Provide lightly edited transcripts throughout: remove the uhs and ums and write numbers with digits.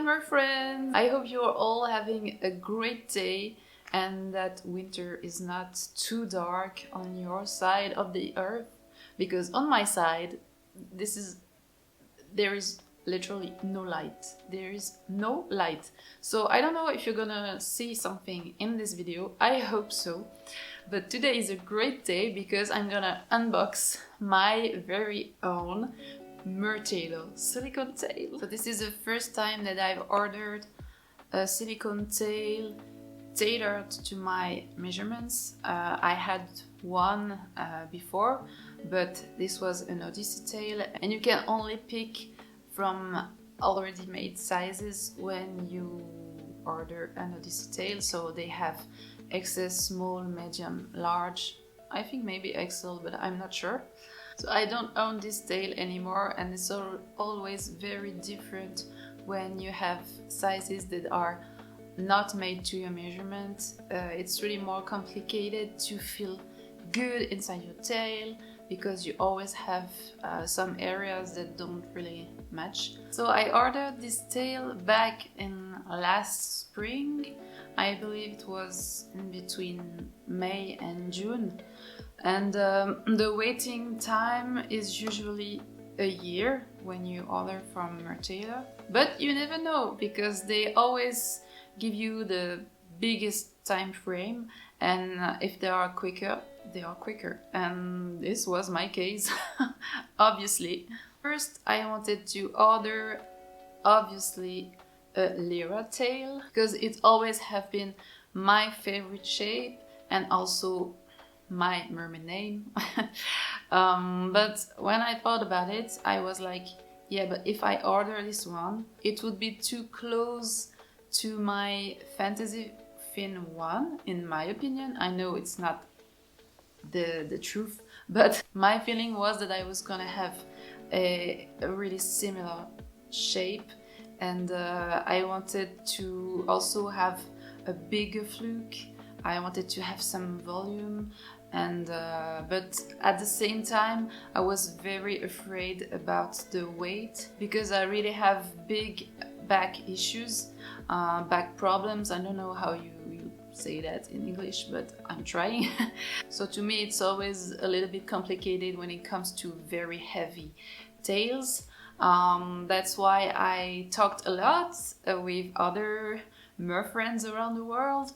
Merfriends! I hope you are all having a great day and that winter is not too dark on your side of the earth, because on my side there is literally no light. There is no light. So I don't know if you're gonna see something in this video. I hope so. But today is a great day because I'm gonna unbox my very own Mertailor Silicone Tail. So this is the first time that I've ordered a silicone tail tailored to my measurements. I had one before, but this was an Odyssey tail, and you can only pick from already made sizes when you order an Odyssey tail. So they have XS, small, medium, large, I think maybe XL, but I'm not sure. So I don't own this tail anymore, and it's always very different when you have sizes that are not made to your measurement. It's really more complicated to feel good inside your tail because you always have some areas that don't really match. So I ordered this tail back in last spring. I believe it was in between May and June. And the waiting time is usually a year when you order from Mertailor. But you never know, because they always give you the biggest time frame, and if they are quicker, they are quicker. And this was my case, obviously. First, I wanted to order, obviously, a Lyra tail, because it always have been my favorite shape and also my mermaid name. But when I thought about it, I was like, yeah, but if I order this one, it would be too close to my fantasy fin one, in my opinion. I know it's not the truth, but my feeling was that I was gonna have a really similar shape, and I wanted to also have a bigger fluke. I wanted to have some volume, and but at the same time I was very afraid about the weight, because I really have big back issues, back problems. I don't know how you say that in English, but I'm trying. So to me it's always a little bit complicated when it comes to very heavy tails. That's why I talked a lot with other Merfriends around the world.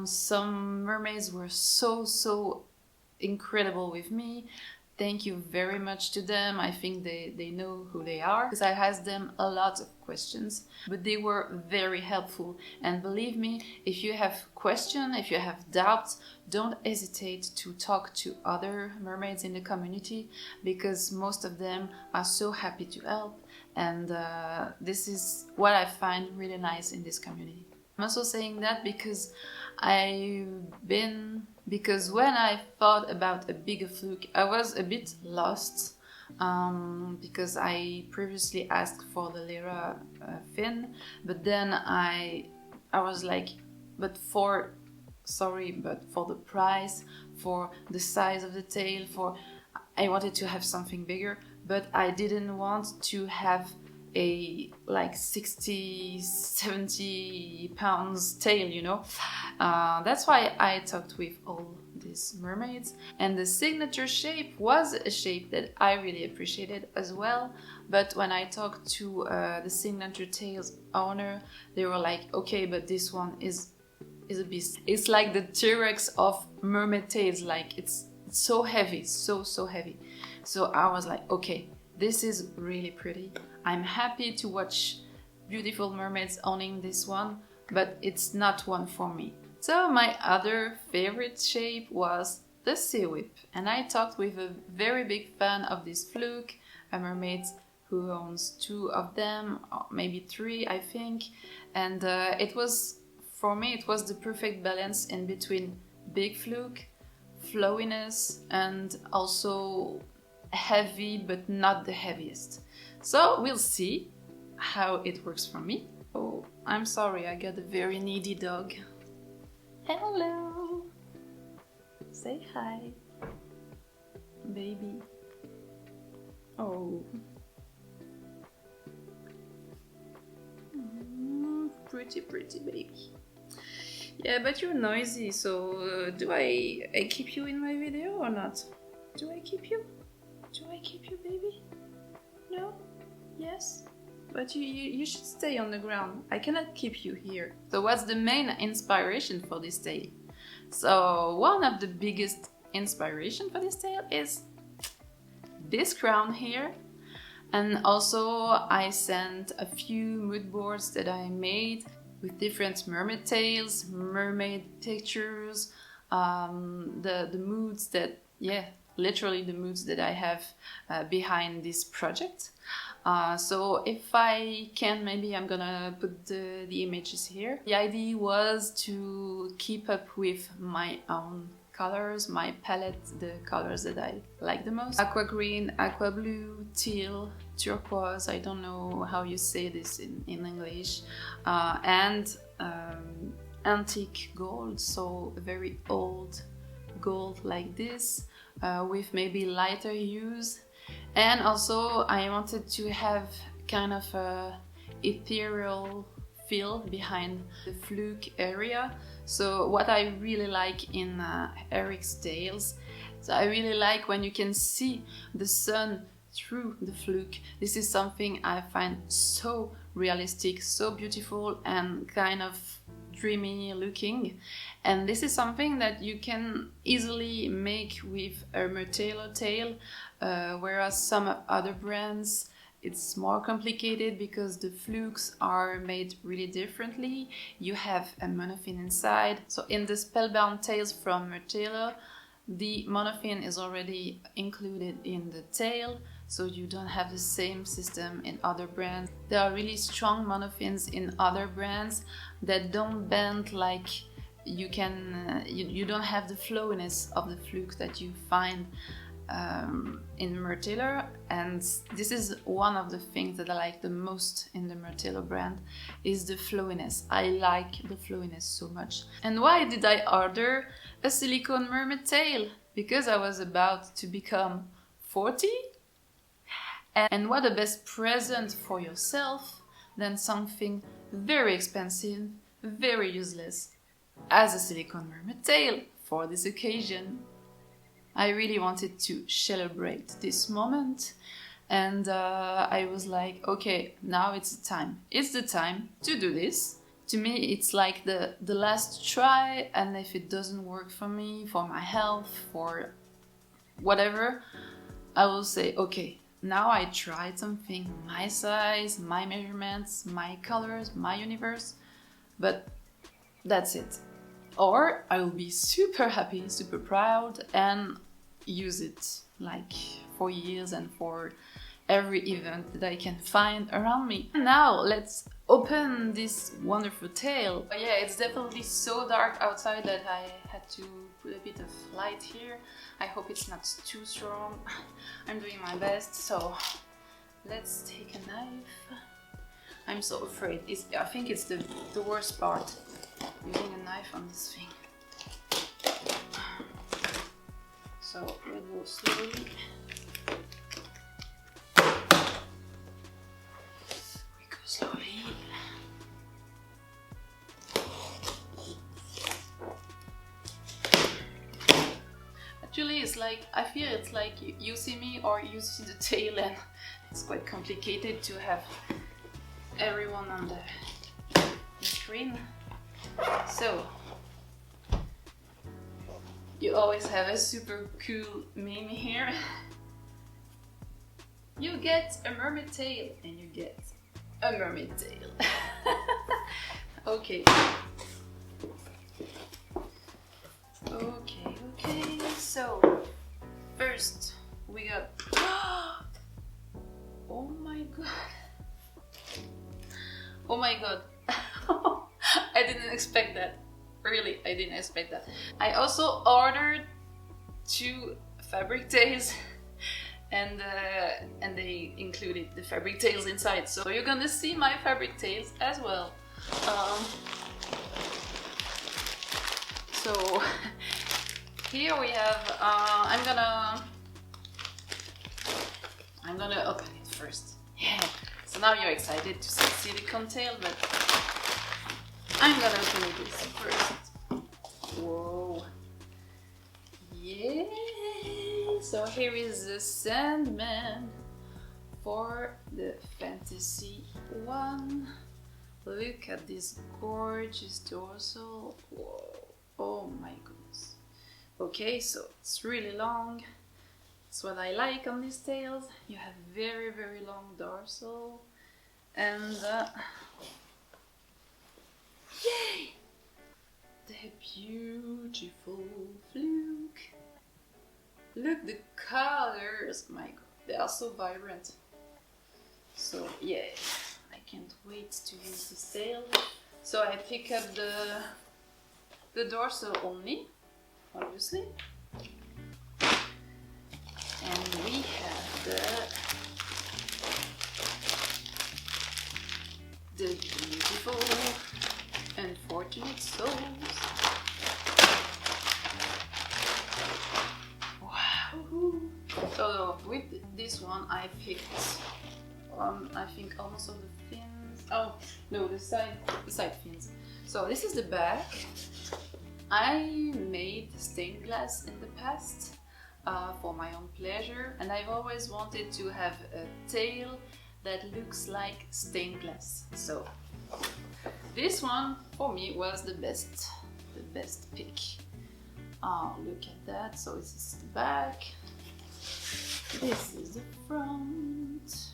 Some mermaids were so incredible with me. Thank you very much to them. I think they know who they are, because I asked them a lot of questions, but they were very helpful. And believe me, if you have questions, if you have doubts, don't hesitate to talk to other mermaids in the community, because most of them are so happy to help. And this is what I find really nice in this community. I'm also saying that because when I thought about a bigger fluke, I was a bit lost, because I previously asked for the Lyra fin, but then I was like, but for the price, for the size of the tail, I wanted to have something bigger, but I didn't want to have a like 60-70 pounds tail, you know. That's why I talked with all these mermaids, and the signature shape was a shape that I really appreciated as well. But when I talked to the signature tails owner, they were like, okay, but this one is a beast. It's like the T-Rex of mermaid tails. Like it's so heavy, so heavy. So I was like, okay, this is really pretty. I'm happy to watch beautiful mermaids owning this one, but it's not one for me. So my other favorite shape was the Sea Whip, and I talked with a very big fan of this fluke, a mermaid who owns 2 of them, or maybe 3, I think. And for me, it was the perfect balance in between big fluke, flowiness, and also heavy, but not the heaviest. So we'll see how it works for me. Oh, I'm sorry, I got a very needy dog. Hello! Say hi, baby. Oh. pretty baby. Yeah, but you're noisy, so do I keep you in my video or not? Do I keep you? Do I keep you, baby? No? Yes? But you should stay on the ground. I cannot keep you here. So what's the main inspiration for this tail? So one of the biggest inspiration for this tail is this crown here. And also I sent a few mood boards that I made with different mermaid tails, mermaid textures, the moods that, yeah, literally the moods that I have behind this project. So if I can, maybe I'm gonna put the images here. The idea was to keep up with my own colors, my palette, the colors that I like the most. Aqua green, aqua blue, teal, turquoise, I don't know how you say this in English, and antique gold, so very old gold like this, with maybe lighter hues. And also I wanted to have kind of a ethereal feel behind the fluke area. So what I really like in Eric's tails, so I really like when you can see the sun through the fluke. This is something I find so realistic, so beautiful and kind of dreamy looking. And this is something that you can easily make with a Mertailor tail, whereas some other brands it's more complicated because the flukes are made really differently. You have a monofin inside. So in the Spellbound tails from Mertailor, the monofin is already included in the tail, so you don't have the same system in other brands. There are really strong monofins in other brands that don't bend like you can, you don't have the flowiness of the fluke that you find in Mertailor, and this is one of the things that I like the most in the Mertailor brand is the flowiness. I like the flowiness so much. And why did I order a Silicone Mermaid tail? Because I was about to become 40, and what a best present for yourself than something very expensive, very useless, as a Silicone Mermaid tail for this occasion. I really wanted to celebrate this moment, and I was like, okay, now it's the time. It's the time to do this. To me, it's like the last try, and if it doesn't work for me, for my health, for whatever, I will say, okay, now I tried something, my size, my measurements, my colors, my universe, but that's it. Or I will be super happy, super proud, and use it like for years and for every event that I can find around me. Now let's open this wonderful tail. But yeah, it's definitely so dark outside that I had to put a bit of light here. I hope it's not too strong. I'm doing my best, so let's take a knife. I'm so afraid. I think it's the worst part, using a knife on this thing. So we'll go slowly. We go slowly. Actually, it's like, I feel it's like you see me or you see the tail, and it's quite complicated to have everyone on the screen. So you always have a super cool meme here. You get a mermaid tail and you get a mermaid tail. Okay. Okay, so first we got oh my god. Oh my god. I didn't expect that. Really, I didn't expect that. I also ordered 2 fabric tails, and they included the fabric tails inside. So you're gonna see my fabric tails as well. So here we have. I'm gonna open it first. Yeah. So now you're excited to see silicone tail, but I'm gonna do this first. Whoa. Yay! So here is the Sandman for the fantasy one. Look at this gorgeous dorsal. Whoa. Oh my goodness. Okay, so it's really long. That's what I like on these tails. You have very, very long dorsal. And yay! The beautiful fluke. Look, the colors. My god, they are so vibrant. So yeah, I can't wait to use this tail. So I pick up the dorsal only, obviously. And we have the beautiful unfortunate souls. Wow! So with this one I picked I think almost all the fins. Oh no, the side fins. So this is the back. I made stained glass in the past for my own pleasure, and I've always wanted to have a tail that looks like stained glass. So this one for me was the best pick. Oh, look at that. So this is the back. This is the front.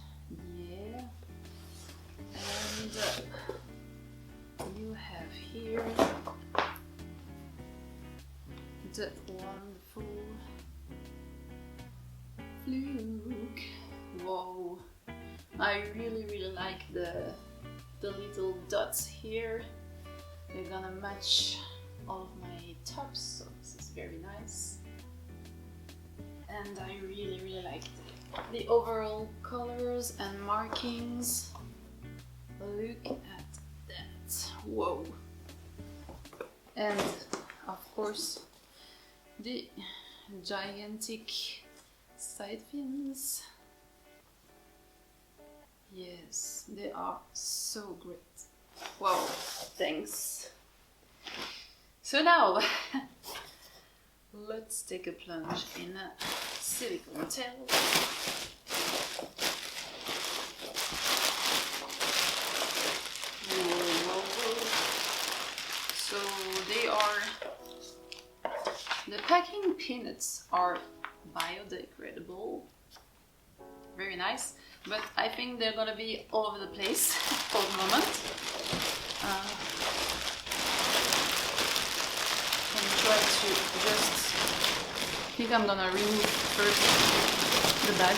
Yeah. And you have here the wonderful fluke. Whoa. I really like the little dots here. They're gonna match all of my tops, so this is very nice. And I really like the overall colors and markings. Look at that. Whoa. And of course the gigantic side fins. Yes, they are so great. Wow, thanks. So now, let's take a plunge in a silicone tail. Whoa. So they are, the packing peanuts are biodegradable. Very nice. But I think they're gonna be all over the place for the moment. And try to just, I think I'm gonna remove first the bag.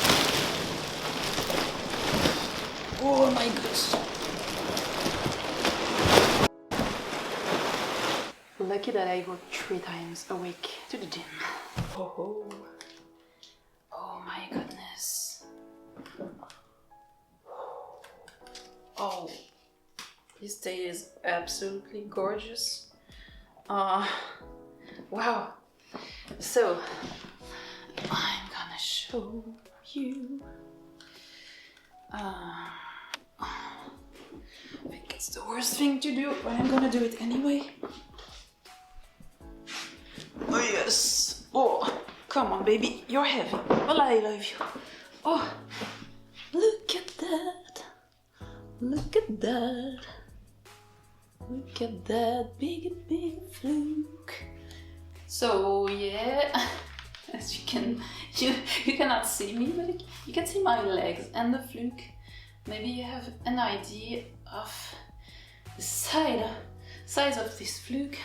Oh my gosh. Lucky that I go 3 times a week to the gym. Oh, oh my goodness. Oh, this tail is absolutely gorgeous. Wow. So, I'm gonna show you. I think it's the worst thing to do, but I'm gonna do it anyway. Oh yes. Oh, come on baby, you're heavy. Well, I love you. Oh, look at that. Look at that. Look at that big fluke. So yeah, as you cannot see me, but you can see my legs and the fluke. Maybe you have an idea of the size of this fluke.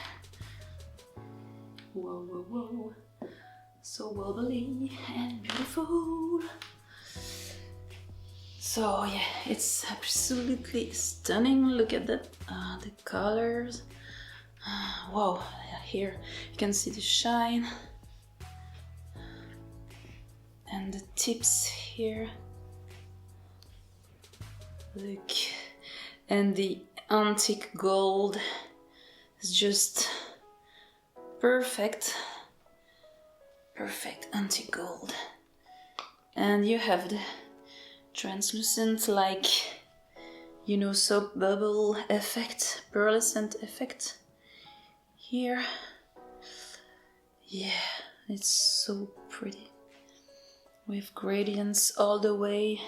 Whoa, whoa, whoa. So wobbly and beautiful. So yeah, it's absolutely stunning. Look at that, the colors. Wow, here you can see the shine. And the tips here. Look. And the antique gold is just perfect. Perfect antique gold. And you have the translucent, like you know, soap bubble effect, pearlescent effect here. Yeah, it's so pretty. With gradients all the way.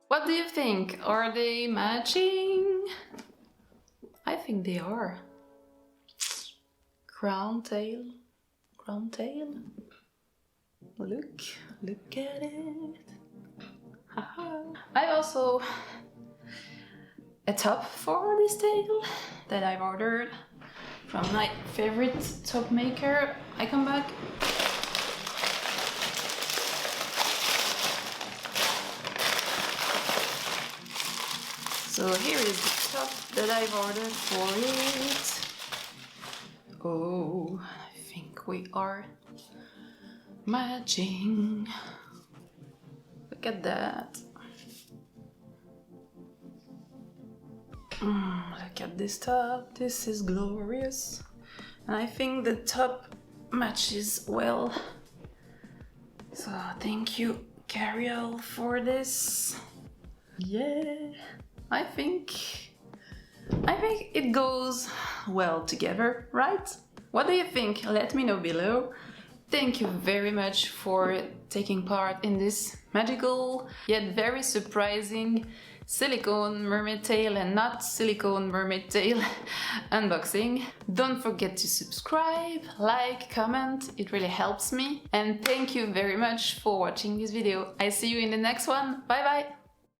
What do you think? Are they matching? I think they are. Crown tail. Crown tail. Look at it. I also a top for this tail that I've ordered from my favorite top maker. I come back. So here is the top that I've ordered for it. Oh, I think we are matching. Look at that. Look at this top. This is glorious. And I think the top matches well. So thank you, Cariel, for this. Yeah. I think it goes well together, right? What do you think? Let me know below. Thank you very much for taking part in this magical yet very surprising Silicone Mermaid Tail and not Silicone Mermaid Tail unboxing. Don't forget to subscribe, like, comment, it really helps me. And thank you very much for watching this video. I see you in the next one. Bye bye!